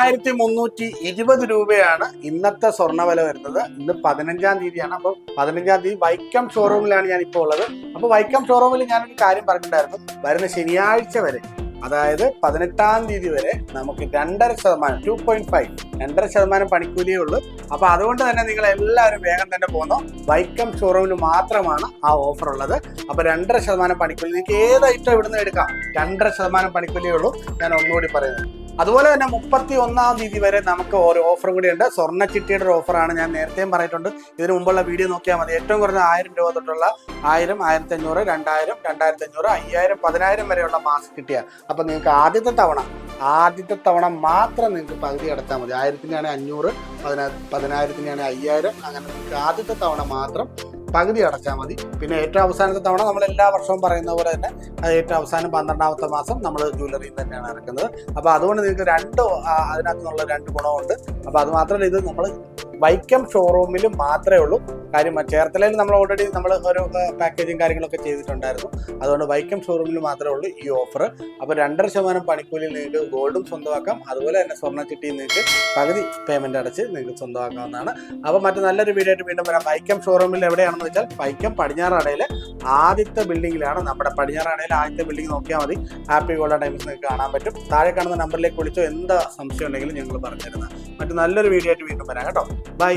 1320 രൂപയാണ് ഇന്നത്തെ സ്വർണ്ണവില വരുന്നത്. ഇന്ന് 15-ാം തീയതിയാണ്. അപ്പോൾ 15-ാം തീയതി വൈക്കം ഷോറൂമിലാണ് ഞാൻ ഇപ്പോൾ ഉള്ളത്. അപ്പോൾ വൈക്കം ഷോറൂമിൽ ഞാനൊരു കാര്യം പറഞ്ഞിട്ടുണ്ടായിരുന്നു. വരുന്ന ശനിയാഴ്ച വരെ, അതായത് 18-ാം തീയതി വരെ നമുക്ക് 2.5%, 2.5% പണിക്കൂലിയേ ഉള്ളൂ. അപ്പോൾ അതുകൊണ്ട് തന്നെ നിങ്ങൾ എല്ലാവരും വേഗം തന്നെ പോകുന്നു. വൈക്കം ഷോറൂമിൽ മാത്രമാണ് ആ ഓഫർ ഉള്ളത്. അപ്പോൾ 2.5% പണിക്കൂലി, നിങ്ങൾക്ക് ഏത് ഐറ്റം ഇവിടുന്ന് എടുക്കാം. 2.5% പണിക്കൂലിയേ ഉള്ളൂ. ഞാൻ ഒന്നുകൂടി പറയുന്നത്. അതുപോലെ തന്നെ 31-ാം തീയതി വരെ നമുക്ക് ഒരു ഓഫറും കൂടി ഉണ്ട്. സ്വർണ്ണ ചിട്ടിയുടെ ഒരു ഓഫറാണ്. ഞാൻ നേരത്തെയും പറഞ്ഞിട്ടുണ്ട്. ഇതിന് മുമ്പുള്ള വീഡിയോ നോക്കിയാൽ മതി. ഏറ്റവും കുറഞ്ഞ 1000 രൂപ തൊട്ടുള്ള 1000, 1500, 2000, 2500, 5000, 10000 വരെയുള്ള മാസം കിട്ടിയ. അപ്പം നിങ്ങൾക്ക് ആദ്യത്തെ തവണ മാത്രം നിങ്ങൾക്ക് പകുതി അടച്ചാൽ മതി. 1000-നാണ് 500, 10000-ന് 5000, അങ്ങനെ നിങ്ങൾക്ക് ആദ്യത്തെ തവണ മാത്രം പകുതി അടച്ചാൽ മതി. പിന്നെ ഏറ്റവും അവസാനത്തെ തവണ നമ്മൾ എല്ലാ വർഷവും പറയുന്ന പോലെ തന്നെ അത് ഏറ്റവും അവസാനം 12-ാമത്തെ മാസം നമ്മൾ ജ്വല്ലറിയിൽ തന്നെയാണ് ഇറക്കുന്നത്. അപ്പോൾ അതുകൊണ്ട് നിങ്ങൾക്ക് അതിനകത്തുനിന്നുള്ള 2 ഗുണമുണ്ട്. അപ്പോൾ അത് മാത്രമല്ല, ഇത് നമ്മൾ വൈക്കം ഷോറൂമിൽ മാത്രമേ ഉള്ളൂ. കാര്യം ചേർത്തലയിൽ നമ്മൾ ഓൾറെഡി ഒരു പാക്കേജും കാര്യങ്ങളൊക്കെ ചെയ്തിട്ടുണ്ടായിരുന്നു. അതുകൊണ്ട് വൈക്കം ഷോറൂമിൽ മാത്രമേ ഉള്ളൂ ഈ ഓഫർ. അപ്പോൾ 2.5% പണിക്കൂലിയിൽ നിങ്ങൾക്ക് ഗോൾഡും സ്വന്തമാക്കാം. അതുപോലെ തന്നെ സ്വർണ്ണ ചിട്ടിയിൽ നിങ്ങൾക്ക് പകുതി പേയ്മെന്റ് അടച്ച് നിങ്ങൾക്ക് സ്വന്തമാക്കാവുന്നതാണ്. അപ്പോൾ മറ്റു നല്ലൊരു വീഡിയോ ആയിട്ട് വീണ്ടും വരാം. വൈക്കം ഷോറൂമിൽ എവിടെയാണെന്ന് വെച്ചാൽ വൈക്കം പടിഞ്ഞാറടയിലെ ആദ്യത്തെ ബിൽഡിങ്ങിലാണ്. നമ്മുടെ പടിഞ്ഞാറടയിലെ ആദ്യത്തെ ബിൽഡിംഗ് നോക്കിയാൽ മതി. ഹാപ്പി ഗോൾഡൻ ടൈംസ് നിങ്ങൾക്ക് കാണാൻ പറ്റും. താഴെ കാണുന്ന നമ്പറിലേക്ക് വിളിച്ചോ, എന്താ സംശയം ഉണ്ടെങ്കിലും ഞങ്ങൾ പറഞ്ഞിരുന്നത്. മറ്റു നല്ലൊരു വീഡിയോ ആയിട്ട് വീണ്ടും വരാം കേട്ടോ. ബൈ.